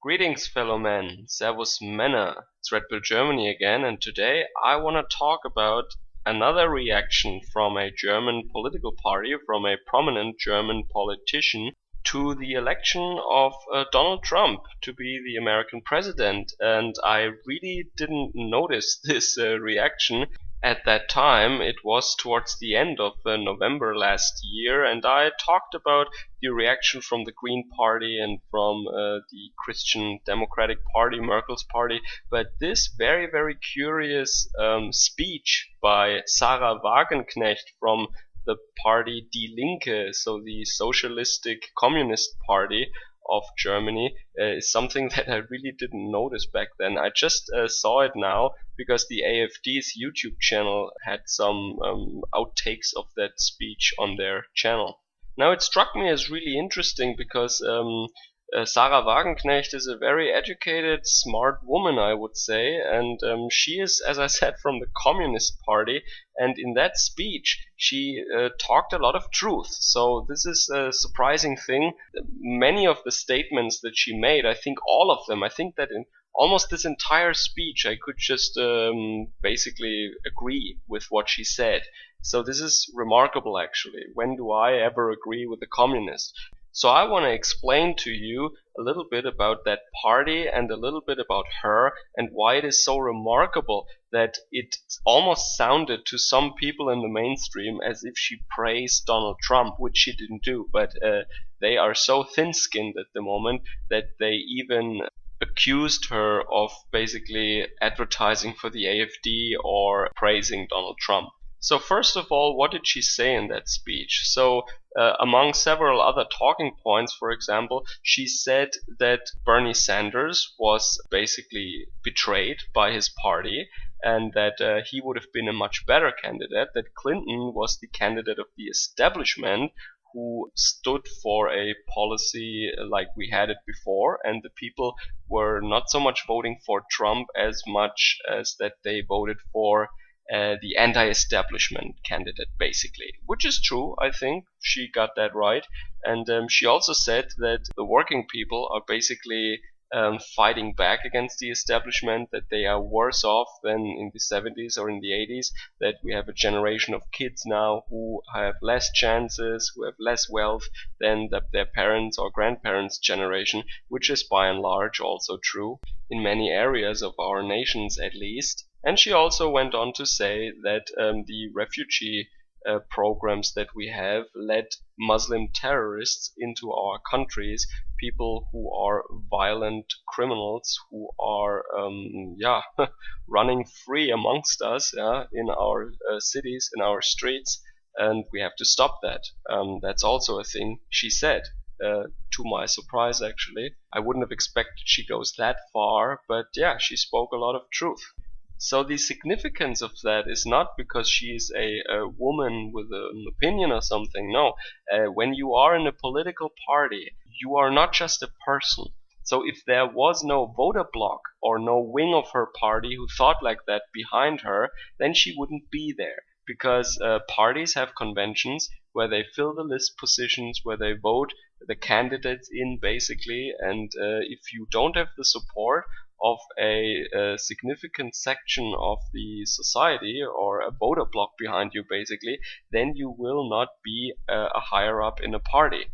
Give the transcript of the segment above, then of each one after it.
Greetings, fellow men. Servus Männer. It's Red Pill Germany again, and today I want to talk about another reaction from a German political party, from a prominent German politician, to the election of Donald Trump to be the American president. And I really didn't notice this reaction at that time. It was towards the end of November last year, and I talked about the reaction from the Green Party and from the Christian Democratic Party, Merkel's party. But this very, very curious speech by Sahra Wagenknecht from the party Die Linke, so the socialistic communist party of Germany, is something that I really didn't notice back then. I just saw it now because the AfD's YouTube channel had some outtakes of that speech on their channel. Now, it struck me as really interesting because Sahra Wagenknecht is a very educated, smart woman, I would say, and she is, as I said, from the Communist Party, and in that speech she talked a lot of truth. So this is a surprising thing. Many of the statements that she made, I think all of them, I think that in almost this entire speech I could just basically agree with what she said. So this is remarkable, actually. When do I ever agree with a communist? So I want to explain to you a little bit about that party and a little bit about her and why it is so remarkable that it almost sounded to some people in the mainstream as if she praised Donald Trump, which she didn't do. But they are so thin-skinned at the moment that they even accused her of basically advertising for the AfD or praising Donald Trump. So first of all, what did she say in that speech? So among several other talking points, for example, she said that Bernie Sanders was basically betrayed by his party and that he would have been a much better candidate, that Clinton was the candidate of the establishment who stood for a policy like we had it before, and the people were not so much voting for Trump as much as that they voted for the anti-establishment candidate, basically, which is true. I think she got that right. And she also said that the working people are basically fighting back against the establishment, that they are worse off than in the 70s or in the 80s, that we have a generation of kids now who have less chances, who have less wealth than their parents' or grandparents' generation, which is by and large also true in many areas of our nations, at least. And she also went on to say that the refugee programs that we have led Muslim terrorists into our countries, people who are violent criminals who are running free amongst us, in our cities, in our streets, and we have to stop that. That's also a thing she said. To my surprise, actually, I wouldn't have expected she goes that far, but yeah, she spoke a lot of truth. So the significance of that is not because she is a woman with an opinion or something. No, when you are in a political party, you are not just a person. So if there was no voter bloc or no wing of her party who thought like that behind her, then she wouldn't be there. Because parties have conventions where they fill the list positions, where they vote the candidates in, basically, and if you don't have the support of a significant section of the society or a voter bloc behind you, basically, then you will not be a higher up in a party.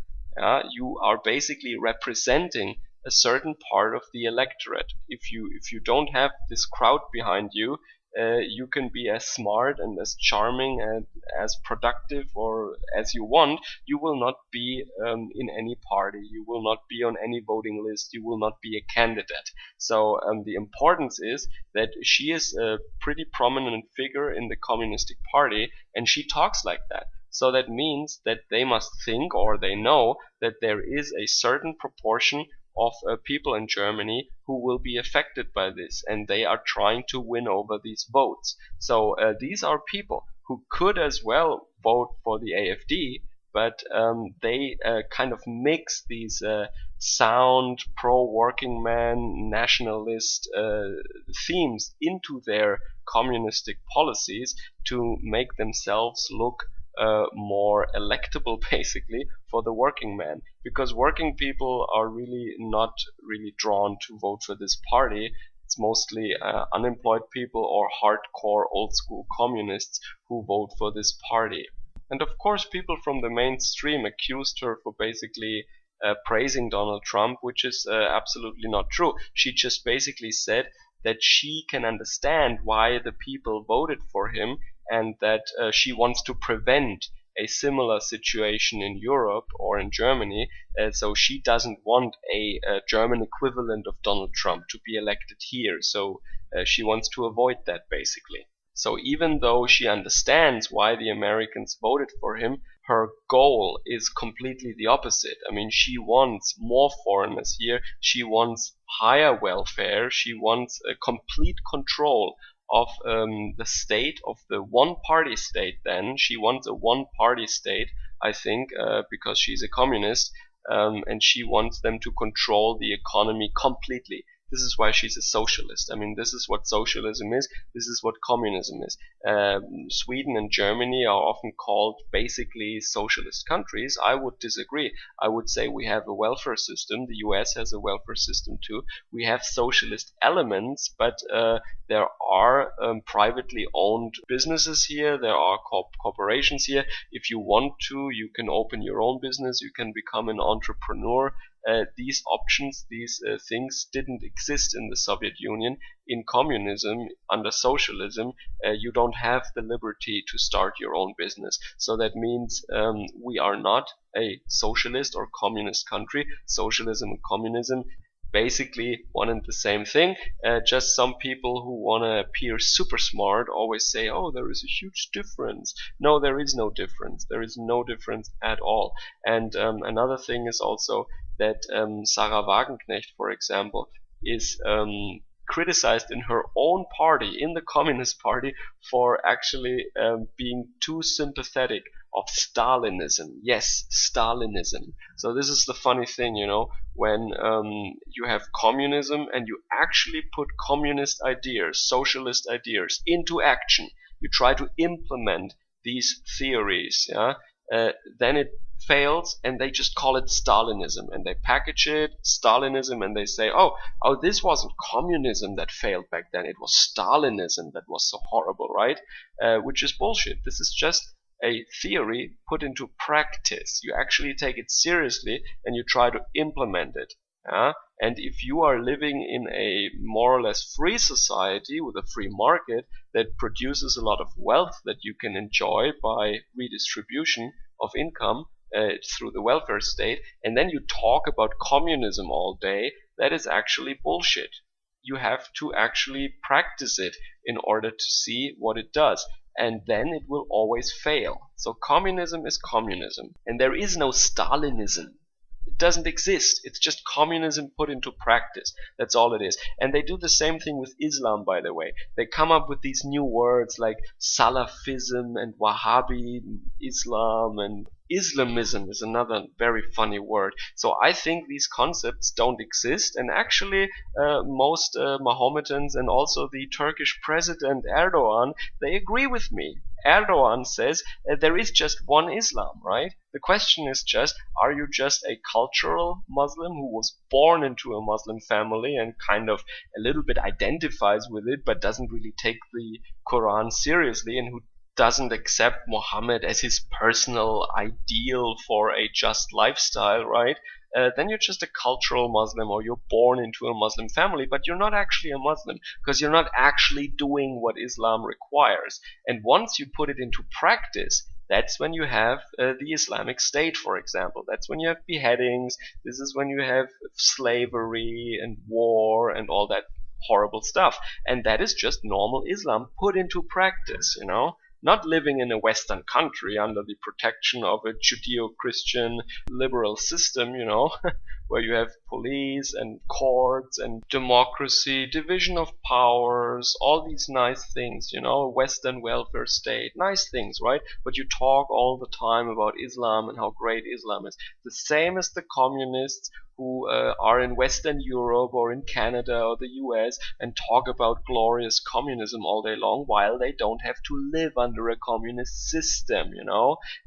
You are basically representing a certain part of the electorate. If you don't have this crowd behind you, you can be as smart and as charming and as productive or as you want, you will not be in any party, you will not be on any voting list, you will not be a candidate. So the importance is that she is a pretty prominent figure in the Communist Party, and she talks like that. So that means that they must think, or they know, that there is a certain proportion of people in Germany who will be affected by this, and they are trying to win over these votes. So these are people who could as well vote for the AfD, but they kind of mix these sound pro-working man nationalist themes into their communistic policies to make themselves look more electable basically for the working man, because working people are really not really drawn to vote for this party. It's mostly unemployed people or hardcore old school communists who vote for this party. And of course, people from the mainstream accused her for basically praising Donald Trump, which is absolutely not true. She just basically said that she can understand why the people voted for him, and that she wants to prevent a similar situation in Europe or in Germany. So she doesn't want a German equivalent of Donald Trump to be elected here. So she wants to avoid that basically. So even though she understands why the Americans voted for him, her goal is completely the opposite. I mean, she wants more foreigners here. She wants higher welfare. She wants a complete control of the state, of the one-party state then. She wants a one-party state, I think, because she's a communist, and she wants them to control the economy completely. This is why she's a socialist. I mean, this is what socialism is. This is what communism is. Sweden and Germany are often called basically socialist countries. I would disagree. I would say we have a welfare system. The US has a welfare system too. We have socialist elements, but there are privately owned businesses here. There are corporations here. If you want to, you can open your own business. You can become an entrepreneur. These options, these things didn't exist in the Soviet Union. In communism, under socialism, you don't have the liberty to start your own business. So that means we are not a socialist or communist country. Socialism and communism, basically one and the same thing. Just some people who want to appear super smart always say, oh, there is a huge difference. No, there is no difference. There is no difference at all. And another thing is also that Sahra Wagenknecht, for example, is criticized in her own party, in the Communist Party, for actually being too sympathetic of Stalinism. Yes, Stalinism. So this is the funny thing, you know, when you have communism and you actually put communist ideas, socialist ideas into action, you try to implement these theories, yeah, then it fails and they just call it Stalinism, and they package it Stalinism, and they say, oh, this wasn't communism that failed back then, it was Stalinism that was so horrible, right? Which is bullshit. This is just a theory put into practice. You actually take it seriously and you try to implement it. And if you are living in a more or less free society with a free market that produces a lot of wealth that you can enjoy by redistribution of income through the welfare state, and then you talk about communism all day, that is actually bullshit. You have to actually practice it in order to see what it does. And then it will always fail. So communism is communism. And there is no Stalinism. It doesn't exist. It's just communism put into practice. That's all it is. And they do the same thing with Islam, by the way. They come up with these new words like Salafism and Wahhabi Islam, and Islamism is another very funny word. So I think these concepts don't exist, and actually most Mohammedans and also the Turkish president Erdogan, they agree with me. Erdogan says there is just one Islam, right? The question is just, are you just a cultural Muslim who was born into a Muslim family and kind of a little bit identifies with it but doesn't really take the Quran seriously, and who doesn't accept Muhammad as his personal ideal for a just lifestyle, right? Then you're just a cultural Muslim, or you're born into a Muslim family, but you're not actually a Muslim because you're not actually doing what Islam requires. And once you put it into practice, that's when you have the Islamic State, for example. That's when you have beheadings. This is when you have slavery and war and all that horrible stuff. And that is just normal Islam put into practice, you know? Not living in a Western country under the protection of a Judeo-Christian liberal system, you know, where you have police and courts and democracy, division of powers, all these nice things, a Western welfare state, nice things, right? But you talk all the time about Islam and how great Islam is. The same as the communists who are in Western Europe or in Canada or the US and talk about glorious communism all day long while they don't have to live under a communist system.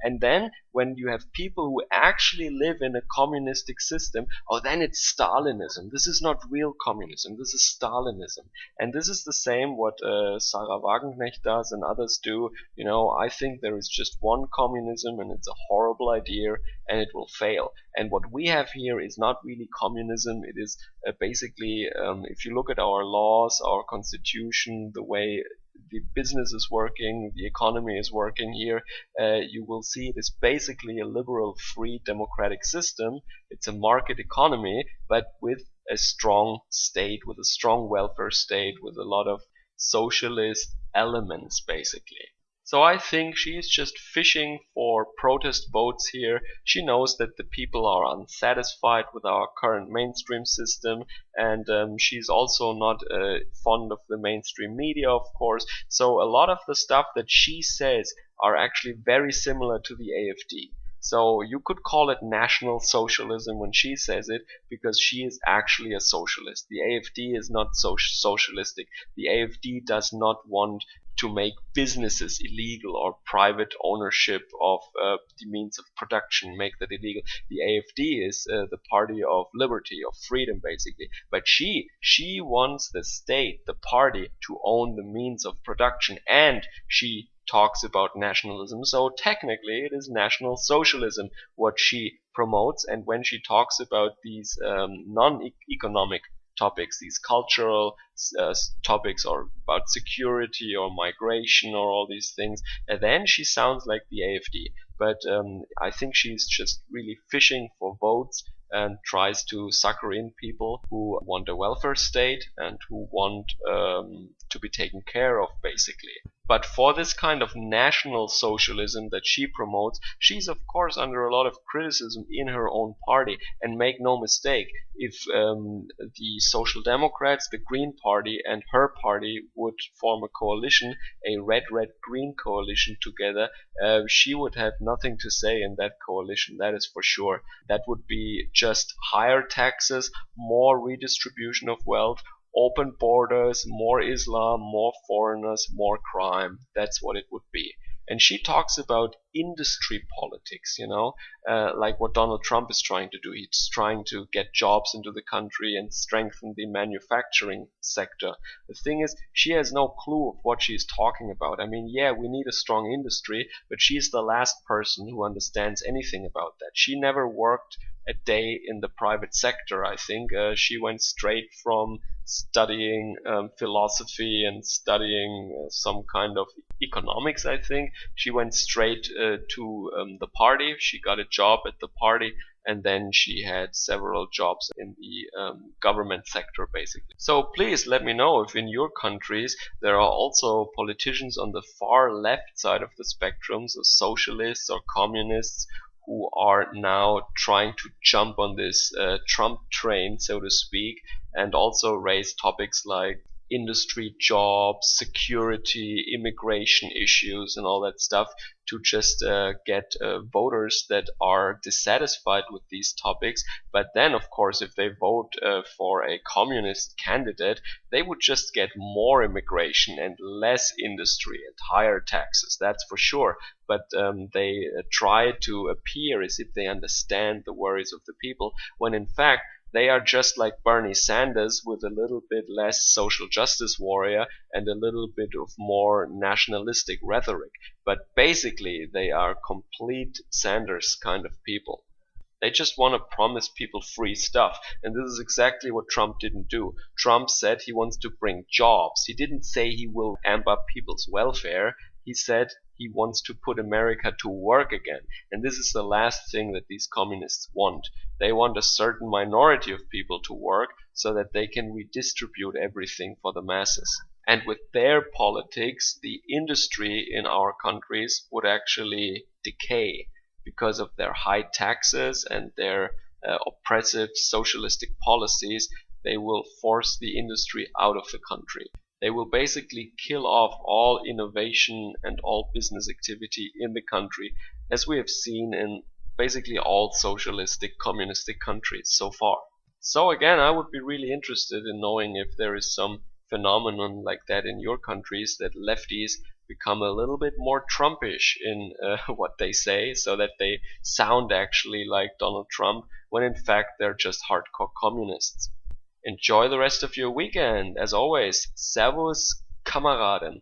And then when you have people who actually live in a communistic system, oh, then it's Stalinism. This is not real communism. This is Stalinism. And this is the same what Sahra Wagenknecht does and others do. I think there is just one communism and it's a horrible idea and it will fail. And what we have here is not really communism. It is basically, if you look at our laws, our constitution, the way the business is working, the economy is working here, you will see it is basically a liberal, free, democratic system. It's a market economy, but with a strong state, with a strong welfare state, with a lot of socialist elements, basically. So I think she's just fishing for protest votes here. She knows that the people are unsatisfied with our current mainstream system, and she's also not fond of the mainstream media, of course. So a lot of the stuff that she says are actually very similar to the AfD. So you could call it national socialism when she says it, because she is actually a socialist. The AfD is not socialistic. The AfD does not want to make businesses illegal or private ownership of the means of production, make that illegal. The AfD is the party of liberty, of freedom, basically. But she wants the state, the party, to own the means of production, and she talks about nationalism. So technically it is national socialism what she promotes. And when she talks about these non-economic topics, these cultural topics, or about security or migration or all these things, and then she sounds like the AfD. But I think she's just really fishing for votes and tries to sucker in people who want a welfare state and who want to be taken care of, basically. But for this kind of national socialism that she promotes, she's of course under a lot of criticism in her own party. And make no mistake, if the Social Democrats, the Green Party, and her party would form a coalition, a red-red-green coalition together, she would have nothing to say in that coalition, that is for sure. That would be just higher taxes, more redistribution of wealth, open borders, more Islam, more foreigners, more crime. That's what it would be. And she talks about industry politics, like what Donald Trump is trying to do. He's trying to get jobs into the country and strengthen the manufacturing sector. The thing is, she has no clue of what she's talking about. I mean, yeah, we need a strong industry, but she's the last person who understands anything about that. She never worked a day in the private sector, I think. She went straight from studying philosophy and studying some kind of economics, I think. She went straight to the party. She got a job at the party, and then she had several jobs in the government sector, basically. So please let me know if in your countries there are also politicians on the far left side of the spectrum, so socialists or communists, who are now trying to jump on this Trump train, so to speak, and also raise topics like industry, jobs, security, immigration issues, and all that stuff to just get voters that are dissatisfied with these topics. But then, of course, if they vote for a communist candidate, they would just get more immigration and less industry and higher taxes, that's for sure. But they try to appear as if they understand the worries of the people, when in fact they are just like Bernie Sanders with a little bit less social justice warrior and a little bit of more nationalistic rhetoric. But basically they are complete Sanders kind of people. They just want to promise people free stuff. And this is exactly what Trump didn't do. Trump said he wants to bring jobs. He didn't say he will amp up people's welfare. He said he wants to put America to work again. And this is the last thing that these communists want. They want a certain minority of people to work so that they can redistribute everything for the masses. And with their politics, the industry in our countries would actually decay because of their high taxes and their oppressive socialistic policies, they will force the industry out of the country. They will basically kill off all innovation and all business activity in the country, as we have seen in basically all socialistic communistic countries so far. So again, I would be really interested in knowing if there is some phenomenon like that in your countries, that lefties become a little bit more Trumpish in what they say, so that they sound actually like Donald Trump, when in fact they're just hardcore communists. Enjoy the rest of your weekend. As always, Servus, Kameraden.